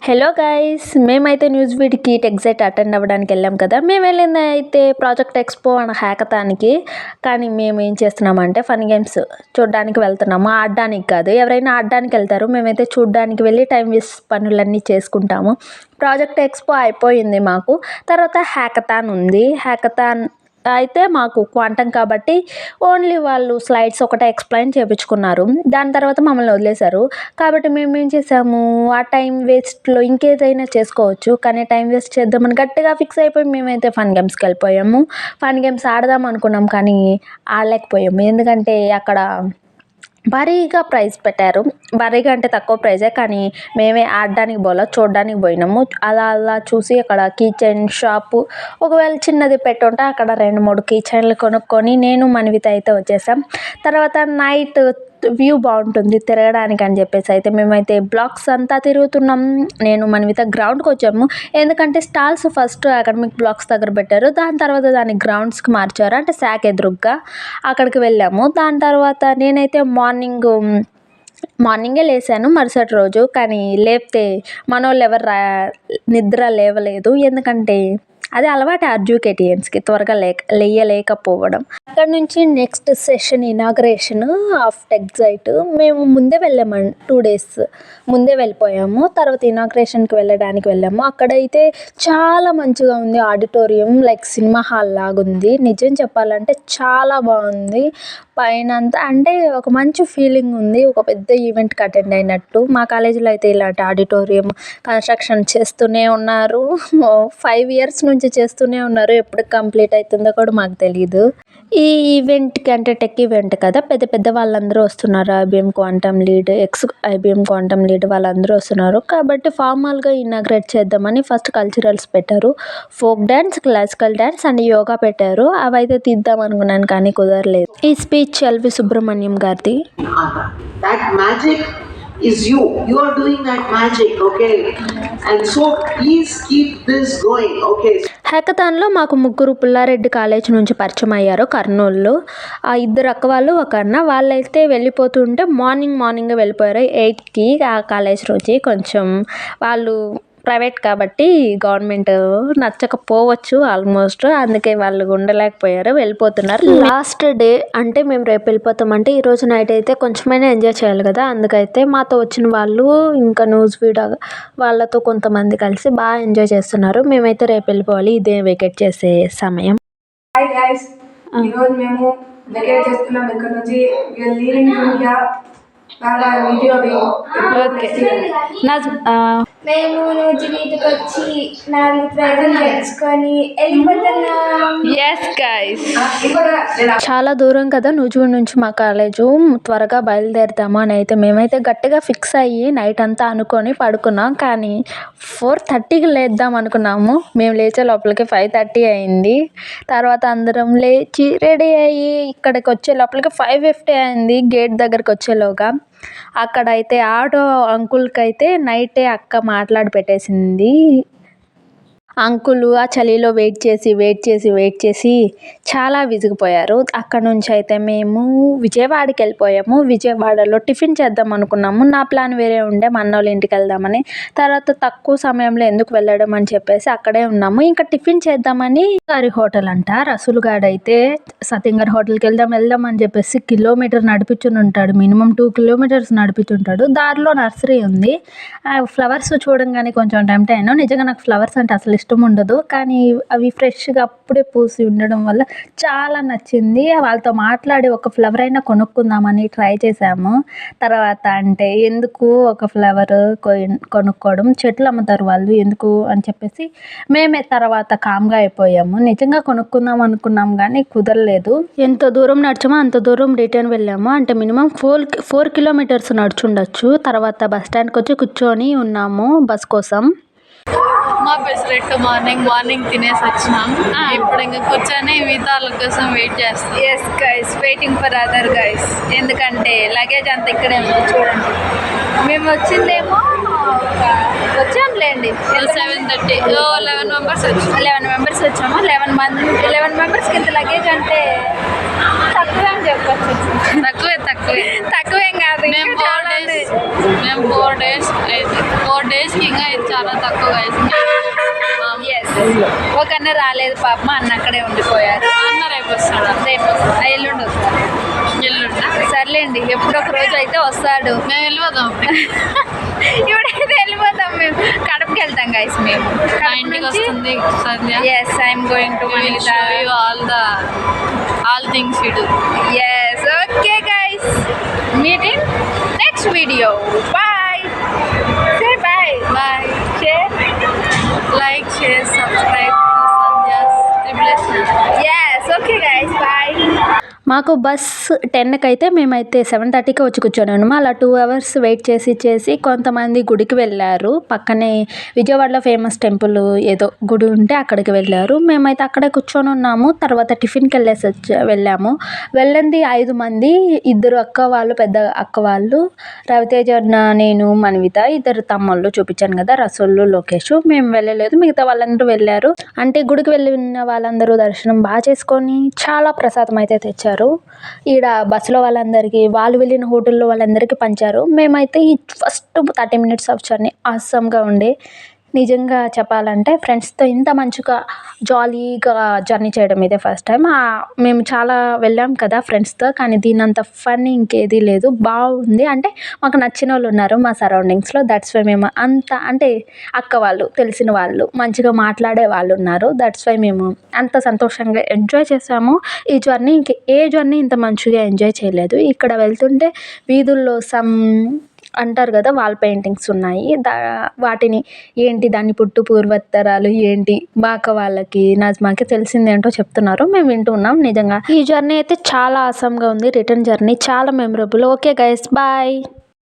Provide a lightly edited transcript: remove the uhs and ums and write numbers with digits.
Hello guys, మేమైతే news వీడ్కి టెక్సైట్ attend అవ్వడానికి వెళ్ళాం కదా. మేము వెళ్ళింది అయితే ప్రాజెక్ట్ ఎక్స్పో అండ్ హ్యాకథాన్కి. కానీ మేము ఏం చేస్తున్నామంటే ఫన్ గేమ్స్ చూడడానికి వెళ్తున్నాము, ఆడడానికి కాదు. ఎవరైనా ఆడడానికి వెళ్తారు, మేమైతే చూడడానికి వెళ్ళి టైం వేస్ట్ పనులన్నీ చేసుకుంటాము. ప్రాజెక్ట్ ఎక్స్పో అయిపోయింది మాకు. తర్వాత హ్యాకథాన్ ఉంది. హ్యాకథాన్ అయితే మాకు క్వాంటం కాబట్టి ఓన్లీ వాళ్ళు స్లైడ్స్ ఒకటే ఎక్స్ప్లెయిన్ చేయించుకున్నారు. దాని తర్వాత మమ్మల్ని వదిలేశారు. కాబట్టి మేము ఏం చేసాము, ఆ టైం వేస్ట్లో ఇంకేదైనా చేసుకోవచ్చు, కానీ టైం వేస్ట్ చేద్దామని గట్టిగా ఫిక్స్ అయిపోయి మేమైతే ఫన్ గేమ్స్కి వెళ్ళిపోయాము. ఫన్ గేమ్స్ ఆడదాం అనుకున్నాం కానీ ఆడలేకపోయాము. ఎందుకంటే అక్కడ భారీగా ప్రైజ్ పెట్టారు. భారీగా అంటే తక్కువ ప్రైజే, కానీ మేమే ఆడడానికి పోలా, చూడడానికి పోయినాము. అలా చూసి అక్కడ కీ చైన్ షాపు ఒకవేళ చిన్నది పెట్టుంటే అక్కడ 2-3 కీ చైన్లు కొనుక్కొని నేను మన్విత అయితే వచ్చేసాం. తర్వాత నైట్ వ్యూ బాగుంటుంది తిరగడానికి అని చెప్పేసి అయితే మేమైతే బ్లాక్స్ అంతా తిరుగుతున్నాం. నేను మన్విత గ్రౌండ్కి వచ్చాము. ఎందుకంటే స్టాల్స్ ఫస్ట్ అకాడమిక్ బ్లాక్స్ దగ్గర పెట్టారు, దాని తర్వాత దాన్ని గ్రౌండ్స్కి మార్చారు, అంటే శాక్ ఎదురుగ్గా అక్కడికి వెళ్ళాము. దాని తర్వాత నేనైతే మార్నింగే లేసాను మరుసటి రోజు. కానీ లేపితే మనోళ్ళు ఎవరు నిద్ర లేవలేదు. ఎందుకంటే అది అలవాటు అడ్యుకేటియన్స్కి త్వరగా లేయలేకపోవడం. అక్కడ నుంచి నెక్స్ట్ సెషన్ ఇనాగ్రేషన్ ఆఫ్ టెక్సైట్. మేము ముందే వెళ్ళాము, 2 days ముందే వెళ్ళిపోయాము. తర్వాత ఇనాగ్రేషన్కి వెళ్ళాము. అక్కడైతే చాలా మంచిగా ఉంది. ఆడిటోరియం లైక్ సినిమా హాల్ లాగుంది. నిజం చెప్పాలంటే చాలా బాగుంది. పైన అంతా అంటే ఒక మంచి ఫీలింగ్ ఉంది, ఒక పెద్ద ఈవెంట్కి అటెండ్ అయినట్టు. మా కాలేజీలో అయితే ఇలాంటి ఆడిటోరియం కన్స్ట్రక్షన్ చేస్తూనే ఉన్నారు. 5 years నుంచి చేస్తూనే ఉన్నారు. ఎప్పుడు కంప్లీట్ అవుతుందో కూడా మాకు తెలియదు. ఈ ఈవెంట్కి అంటే టెక్ ఈవెంట్ కదా, పెద్ద వాళ్ళందరూ వస్తున్నారు. IBM quantum lead, IBM quantum lead వాళ్ళందరూ వస్తున్నారు. కాబట్టి ఫార్మల్గా ఇనాగ్రేట్ చేద్దామని ఫస్ట్ కల్చరల్స్ పెట్టారు. Folk dance, classical dance and yoga పెట్టారు. అవైతే తీద్దాం అనుకున్నాను కానీ కుదరలేదు. ఈ స్పీచ్ ఎల్వి సుబ్రహ్మణ్యం గారిది. That magic is you are doing that magic, okay, and so please keep this going, okay. హ్యాకథాన్లో మాకు 3 పుల్లారెడ్డి కాలేజ్ నుంచి పరిచయం అయ్యారు, కర్నూలులో. ఆ 2 అక్క వాళ్ళు, ఒక అన్న. వాళ్ళైతే వెళ్ళిపోతుంటే మార్నింగే వెళ్ళిపోయారు 8కి. ఆ కాలేజ్ నుంచి కొంచెం వాళ్ళు ప్రైవేట్ కాబట్టి గవర్నమెంట్ నచ్చకపోవచ్చు ఆల్మోస్ట్, అందుకే వాళ్ళు ఉండలేకపోయారు, వెళ్ళిపోతున్నారు. లాస్ట్ డే అంటే మేము రేపు వెళ్ళిపోతామంటే ఈరోజు నైట్ అయితే కొంచెమైనా ఎంజాయ్ చేయాలి కదా. అందుకైతే మాతో వచ్చిన వాళ్ళు ఇంకా న్యూస్ వీడియో వాళ్ళతో కొంతమంది కలిసి బాగా ఎంజాయ్ చేస్తున్నారు. మేమైతే రేపు వెళ్ళిపోవాలి, ఇదే వెకేట్ చేసే సమయం. హాయ్ గైస్, ఈరోజు మేము వెకేట్ చేస్తున్నాం ఇక్కడ నుంచి. మేము రోజు వీటికి వచ్చి 4 ప్రైజులు తెచ్చుకొని వెళ్ళిపోతున్నాం. ఎస్ గైస్, చాలా దూరం కదా నూజివీడు నుంచి మా కాలేజు. త్వరగా బయలుదేరుతాము అని అయితే మేమైతే గట్టిగా ఫిక్స్ అయ్యి నైట్ అంతా అనుకొని పడుకున్నాం. కానీ 4:30కి లేద్దాం అనుకున్నాము. మేము లేచే లోపలికి 5:30 అయింది. తర్వాత అందరం లేచి రెడీ అయ్యి ఇక్కడికి వచ్చే లోపలికి 5:50 అయింది, గేట్ దగ్గరికి వచ్చేలోగా. అక్కడైతే ఆటో అంకుల్కి అయితే నైటే అక్క మాట్లాడి పెట్టేసింది. అంకులు ఆ చలిలో వెయిట్ చేసి చాలా విసిగిపోయారు. అక్కడ నుంచి అయితే మేము విజయవాడకి వెళ్ళిపోయాము. విజయవాడలో టిఫిన్ చేద్దాం అనుకున్నాము. నా ప్లాన్ వేరే ఉండే, మా అన్నోళ్ళ ఇంటికి వెళ్దామని. తర్వాత తక్కువ సమయంలో ఎందుకు వెళ్ళడం అని చెప్పేసి అక్కడే ఉన్నాము. ఇంకా టిఫిన్ చేద్దామని గారి హోటల్ అంట. రసూల్ గారు అయితే సత్యంగారి హోటల్కి వెళ్దాం అని చెప్పేసి కిలోమీటర్ నడిపించుని ఉంటాడు, మినిమం 2 kilometers నడిపించుంటాడు. దారిలో నర్సరీ ఉంది. ఫ్లవర్స్ చూడంగానే కొంచెం టెంప్ట్ అయ్యాను. నిజంగా నాకు ఫ్లవర్స్ అంటే అసలు ఇష్టం ఉండదు, కానీ అవి ఫ్రెష్గా అప్పుడే పూసి ఉండడం వల్ల చాలా నచ్చింది. వాళ్ళతో మాట్లాడి ఒక ఫ్లవర్ అయినా కొనుక్కుందామని ట్రై చేసాము. తర్వాత అంటే ఎందుకు ఒక ఫ్లవర్ కొనుక్కోవడం, చెట్లు అమ్ముతారు వాళ్ళు, ఎందుకు అని చెప్పేసి మేమే తర్వాత కామ్గా అయిపోయాము. నిజంగా కొనుక్కుందాం అనుకున్నాం కానీ కుదరలేదు. ఎంత దూరం నడిచామో అంత దూరం రిటర్న్ వెళ్ళాము. అంటే మినిమం 4 kilometers నడుచుండొచ్చు. తర్వాత బస్ స్టాండ్కి వచ్చి కూర్చొని ఉన్నాము బస్ కోసం. మా పెసరెట్టు మార్నింగ్ తినేసి వచ్చినాం. ఇప్పుడు ఇంకా కూర్చొని మిగతా వాళ్ళ కోసం వెయిట్ చేస్తాం. Yes guys, waiting for other guys. ఎందుకంటే లగేజ్ అంతా ఇక్కడే ఉంది చూడండి. మేము వచ్చిందేమో వచ్చాంలేండి 7:30. 11 members వచ్చాము. 11 members కి ఇంత లగేజ్ అంటే తక్కువే అని చెప్పచ్చు. తక్కువే తక్కువేం కాదు, మేము ఇంకా 4 చాలా ఉంది. days మేము 4 days అయితే 4 daysకి ఇంకా ఇది చాలా తక్కువ guys. Yes. ఒక అన్న రాలేదు పాప, అన్న అక్కడే ఉండిపోయారు. అన్న రేపు వస్తాడు. రేపు ఎల్లుండి వస్తారు. ఎల్లుండా సర్లేండి, ఎప్పుడో ఒక రోజు అయితే వస్తాడు. మేము వెళ్ళిపోదాం. ఇప్పుడైతే వెళ్ళిపోతాం, మేము కడపకి వెళ్తాం గైస్. మేము మా ఇంటికి వస్తుంది Sandhya. Yes, I'm going to We will show you all things we do. Yes. Okay guys, meeting next video. Bye. Say bye. Bye. Share. Like, share, subscribe to Sandhya's Triples channel. Yes. Okay guys, bye. మాకు bus 10కి అయితే మేమైతే 7:30కి వచ్చి కూర్చొని అలా 2 hours wait చేసి కొంతమంది గుడికి వెళ్ళారు. పక్కనే విజయవాడలో ఫేమస్ టెంపుల్ ఏదో గుడి ఉంటే అక్కడికి వెళ్ళారు. మేమైతే అక్కడే కూర్చొని ఉన్నాము. తర్వాత టిఫిన్కి వెళ్ళాము. వెళ్ళింది 5 మంది, 2 అక్క వాళ్ళు, పెద్ద అక్క వాళ్ళు, రవితేజ, నేను, మన్విత, 2 తమ్ముళ్ళు చూపించాను కదా, రసోళ్ళు, లోకేష్. మేము వెళ్ళలేదు, మిగతా వాళ్ళందరూ వెళ్ళారు. అంటే గుడికి వెళ్ళిన వాళ్ళందరూ దర్శనం బాగా చేసుకొని చాలా ప్రసాదం అయితే తెచ్చారు. ఈడ బస్సులో వాళ్ళందరికీ, వాళ్ళు వెళ్ళిన హోటల్లో వాళ్ళందరికీ పంచారు. మేమైతే ఈ ఫస్ట్ 30 minutes ఆఫ్ జర్నీ ఆసమ్గా ఉండే. నిజంగా చెప్పాలంటే ఫ్రెండ్స్తో ఇంత మంచిగా జాలీగా జర్నీ చేయడం ఇదే ఫస్ట్ టైం. మేము చాలా వెళ్ళాం కదా ఫ్రెండ్స్తో, కానీ దీనంత ఫన్ ఇంకేదీ లేదు. బాగుంది, అంటే మాకు నచ్చిన వాళ్ళు ఉన్నారు మా సరౌండింగ్స్లో. దట్స్ వై మేము అంత, అంటే అక్క వాళ్ళు, తెలిసిన వాళ్ళు, మంచిగా మాట్లాడే వాళ్ళు ఉన్నారు. దట్స్ వై మేము అంత సంతోషంగా ఎంజాయ్ చేసాము ఈ జర్నీ. ఏ జర్నీ ఇంత మంచిగా ఎంజాయ్ చేయలేదు. ఇక్కడ వెళ్తుంటే వీధుల్లో అంటారు కదా, వాల్ పెయింటింగ్స్ ఉన్నాయి. వాటిని ఏంటి, దాని పుట్టు పూర్వోత్తరాలు ఏంటి, బాక వాళ్ళకి, నజ్మాకి తెలిసిందేంటో చెప్తున్నారు. మేము వింటూ ఉన్నాం. నిజంగా ఈ జర్నీ అయితే చాలా ఆసమ్గా ఉంది. రిటర్న్ జర్నీ చాలా మెమరబుల్. Okay guys, bye.